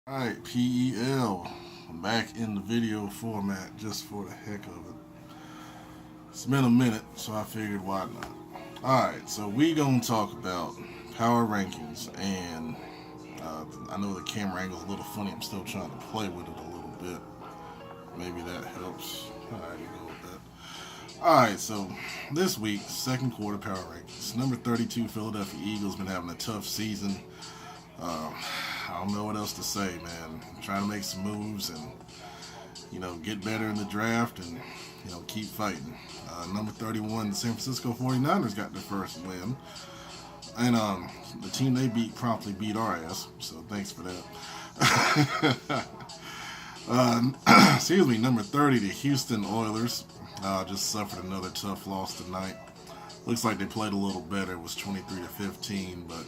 Alright, PEL. I'm back in the video format just for the heck of it. It's been a minute, so I figured why not. Alright, so we gonna talk about power rankings, and I know the camera angle's a little funny. I'm still trying to play with it a little bit. Maybe that helps. Alright, we go with that. Alright, so this week, second quarter power rankings. Number 32, Philadelphia Eagles, been having a tough season. I don't know what else to say, man. I'm trying to make some moves and, get better in the draft and, keep fighting. Number 31, the San Francisco 49ers got their first win. And the team they beat promptly beat our ass, so thanks for that. Excuse me, number 30, the Houston Oilers just suffered another tough loss tonight. Looks like they played a little better. It was 23-15, but,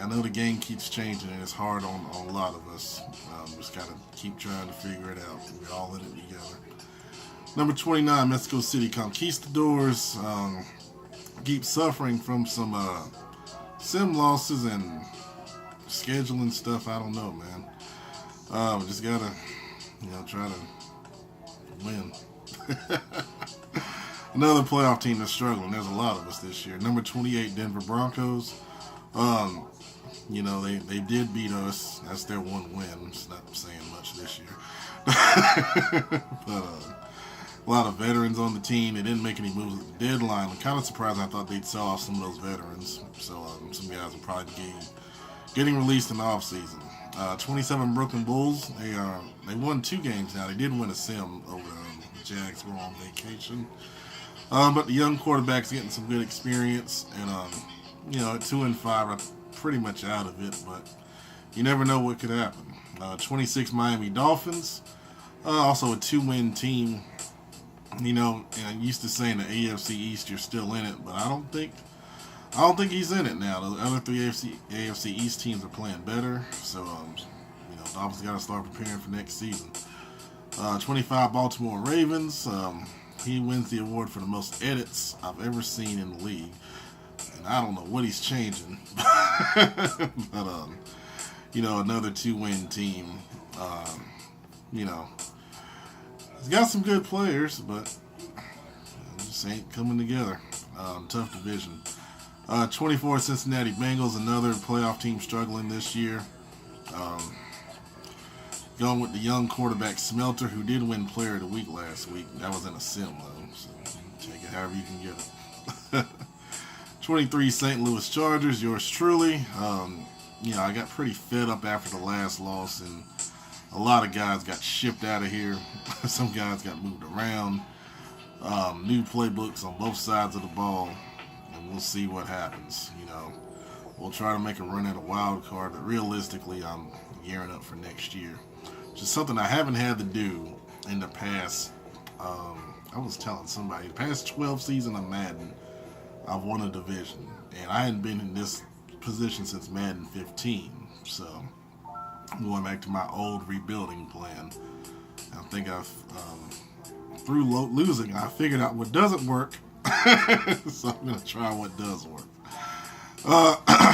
I know the game keeps changing and it's hard on a lot of us. Just gotta keep trying to figure it out. We're all in it together. Number 29, Mexico City Conquistadors keep suffering from some sim losses and scheduling stuff. I don't know, man. We just gotta, try to win. Another playoff team that's struggling. There's a lot of us this year. Number 28, Denver Broncos. They did beat us. That's their one win. It's not saying much this year. But a lot of veterans on the team. They didn't make any moves at the deadline. I'm kind of surprised. I thought they'd sell off some of those veterans. So some guys will probably be getting released in the offseason. 27 Brooklyn Bulls. They won 2 games now. They did win a sim over the Jags were on vacation. But the young quarterback's getting some good experience. And, at 2-5, I'm pretty much out of it, but you never know what could happen. 26 Miami Dolphins, also a 2-win team. And I'm used to saying the AFC East, you're still in it, but I don't think he's in it now. The other 3 AFC East teams are playing better, so Dolphins got to start preparing for next season. 25 Baltimore Ravens. He wins the award for the most edits I've ever seen in the league. And I don't know what he's changing. But, another 2-win team. He's got some good players, but it just ain't coming together. Tough division. 24 Cincinnati Bengals, another playoff team struggling this year. Going with the young quarterback Smelter, who did win Player of the Week last week. That was in a sim, though, so take it however you can get it. 23 St. Louis Chargers, yours truly. I got pretty fed up after the last loss, and a lot of guys got shipped out of here. Some guys got moved around. New playbooks on both sides of the ball, and we'll see what happens. We'll try to make a run at a wild card, but realistically, I'm gearing up for next year. Which is something I haven't had to do in the past. I was telling somebody, the past 12 seasons of Madden, I've won a division, and I hadn't been in this position since Madden 15. So I'm going back to my old rebuilding plan. I think through losing, I figured out what doesn't work, so I'm going to try what does work.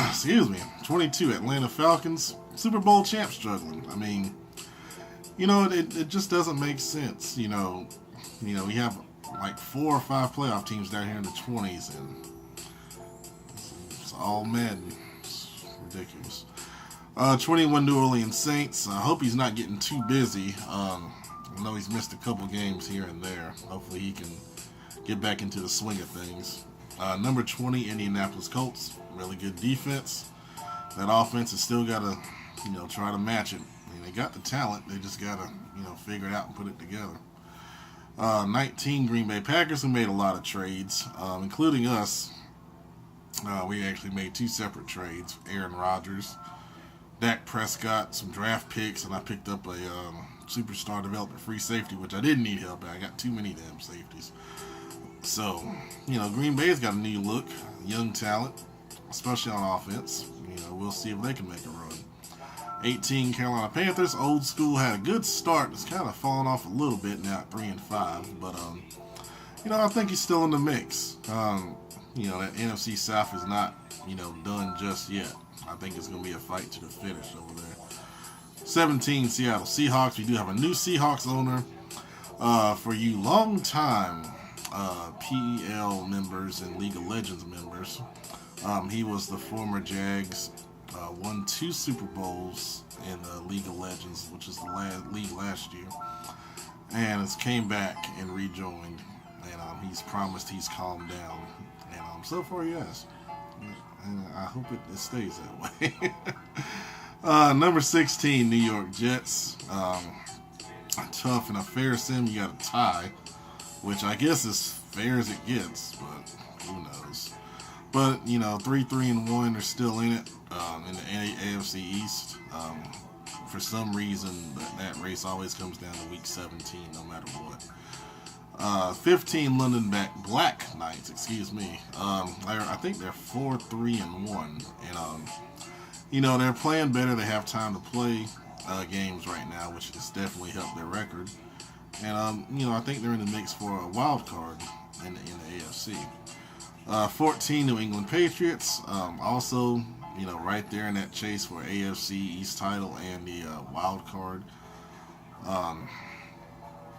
Excuse me. 22 Atlanta Falcons, Super Bowl champ struggling. I mean, it just doesn't make sense. We have like 4 or 5 playoff teams down here in the 20s, and it's all Madden. It's ridiculous. 21 New Orleans Saints. I hope he's not getting too busy. I know he's missed a couple games here and there. Hopefully he can get back into the swing of things. Number 20 Indianapolis Colts. Really good defense. That offense has still got to, try to match it. I mean, they got the talent. They just got to, figure it out and put it together. 19 Green Bay Packers, who made a lot of trades, including us. We actually made 2 separate trades. Aaron Rodgers, Dak Prescott, some draft picks, and I picked up a superstar development free safety, which I didn't need help at. I got too many damn safeties. So, Green Bay's got a new look, young talent, especially on offense. We'll see if they can make a run. 18 Carolina Panthers, old school, had a good start. It's kind of fallen off a little bit now at 3-5, but I think he's still in the mix. That NFC South is not done just yet. I think it's going to be a fight to the finish over there. 17, Seattle Seahawks. We do have a new Seahawks owner. For you long-time PEL members and League of Legends members, he was the former Jags, won 2 Super Bowls in the League of Legends, which is the league last year, and has came back and rejoined, and he's promised he's calmed down, and so far he has, and I hope it stays that way. Number 16, New York Jets. Tough in a fair sim, you got a tie, which I guess is fair as it gets, but who knows. But, 3-3-1 are still in it, in the AFC East. For some reason, that race always comes down to week 17, no matter what. 15 London Black Knights, I think they're 4-3-1, and they're playing better. They have time to play games right now, which has definitely helped their record. And I think they're in the mix for a wild card in the AFC. 14 New England Patriots, also right there in that chase for AFC East title and the wild card.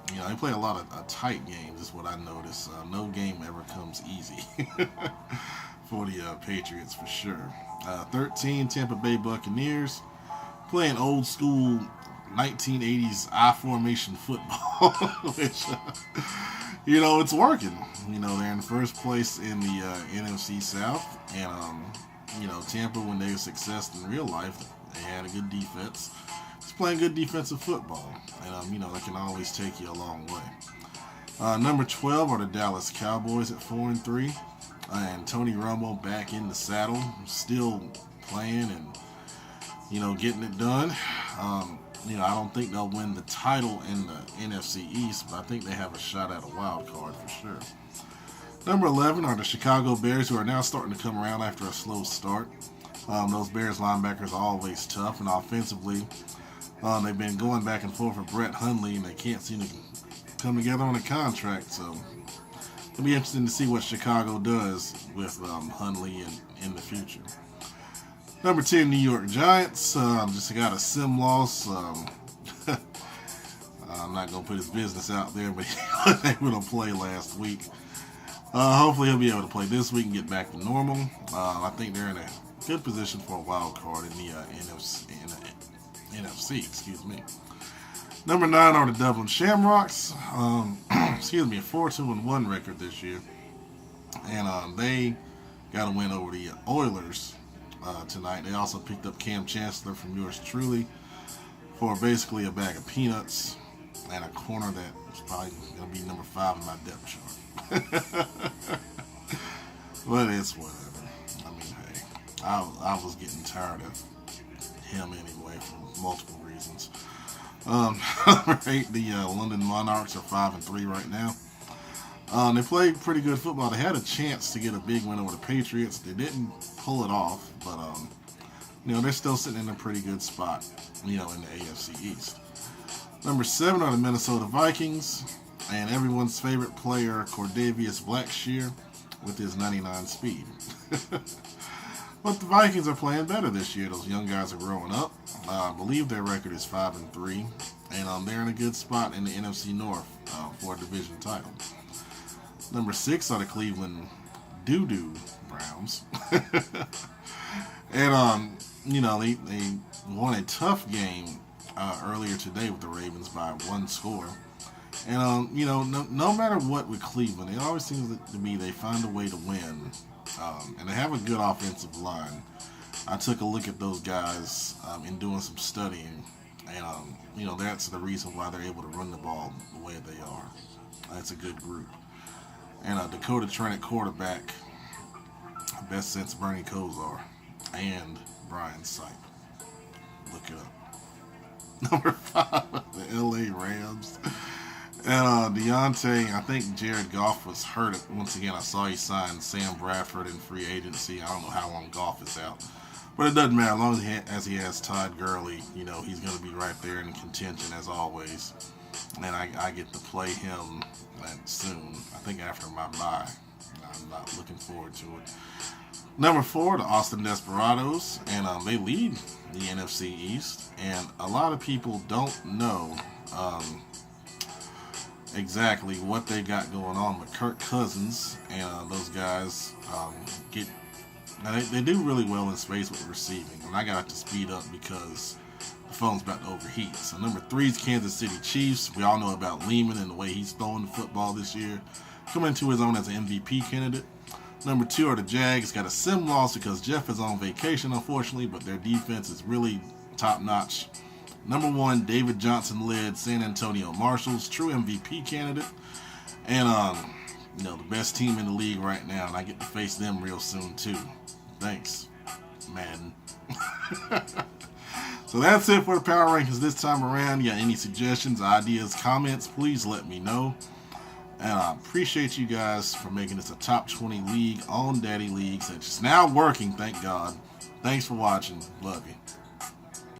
They play a lot of tight games, is what I noticed. No game ever comes easy for the Patriots, for sure. 13 Tampa Bay Buccaneers, playing old school 1980s I formation football, which it's working. They're in first place in the NFC South, and Tampa, when they were success in real life, they had a good defense. It's playing good defensive football, and that can always take you a long way. Number 12 are the Dallas Cowboys at 4-3, and Tony Romo back in the saddle, still playing and getting it done. I don't think they'll win the title in the NFC East, but I think they have a shot at a wild card for sure. Number 11 are the Chicago Bears, who are now starting to come around after a slow start. Those Bears linebackers are always tough, and offensively, they've been going back and forth with Brett Hundley, and they can't seem to come together on a contract. So it'll be interesting to see what Chicago does with Hundley in the future. Number 10, New York Giants. Just got a sim loss. I'm not going to put his business out there, but he was able to play last week. Hopefully he'll be able to play this week and get back to normal. I think they're in a good position for a wild card in the NFC. Number 9 are the Dublin Shamrocks. A 4-2-1 record this year. And they got a win over the Oilers tonight. They also picked up Cam Chancellor from yours truly for basically a bag of peanuts and a corner that is probably going to be number 5 in my depth chart. But it's whatever. I mean, hey, I was getting tired of him anyway for multiple reasons. Number 8, the London Monarchs are 5-3 right now. They played pretty good football. They had a chance to get a big win over the Patriots. They didn't pull it off, but they're still sitting in a pretty good spot, in the AFC East. Number 7 are the Minnesota Vikings, and everyone's favorite player, Cordavius Blackshear, with his 99 speed. But the Vikings are playing better this year. Those young guys are growing up. I believe their record is 5-3, and they're in a good spot in the NFC North for a division title. Number 6 are the Cleveland Doo-Doo Browns. And, they won a tough game earlier today with the Ravens by 1 score. And, no matter what with Cleveland, it always seems to be they find a way to win. And they have a good offensive line. I took a look at those guys in doing some studying. And, that's the reason why they're able to run the ball the way they are. It's a good group. And Dakota Trent quarterback, best since Bernie Kosar, and Brian Sipe. Look it up. Number 5, the LA Rams. And Deontay, I think Jared Goff was hurt. Once again, I saw he signed Sam Bradford in free agency. I don't know how long Goff is out. But it doesn't matter. As long as he has Todd Gurley, he's going to be right there in contention as always. And I get to play him soon. I think after my bye. I'm not looking forward to it. Number 4, the Austin Desperados, and they lead the NFC East. And a lot of people don't know exactly what they got going on with Kirk Cousins and those guys get. Now they do really well in space with receiving, and I got to speed up because the phone's about to overheat. So number 3 is Kansas City Chiefs. We all know about Lehman and the way he's throwing the football this year, coming into his own as an MVP candidate. Number 2 are the Jags. Got a sim loss because Jeff is on vacation, unfortunately, but their defense is really top notch. Number 1, David Johnson led San Antonio Marshalls, true MVP candidate, and the best team in the league right now, and I get to face them real soon too. Thanks, Madden. So that's it for the power rankings this time around. You got any suggestions, ideas, comments, please let me know. And I appreciate you guys for making this a top 20 league on Daddy Leagues. It's now working, thank God. Thanks for watching. Love you.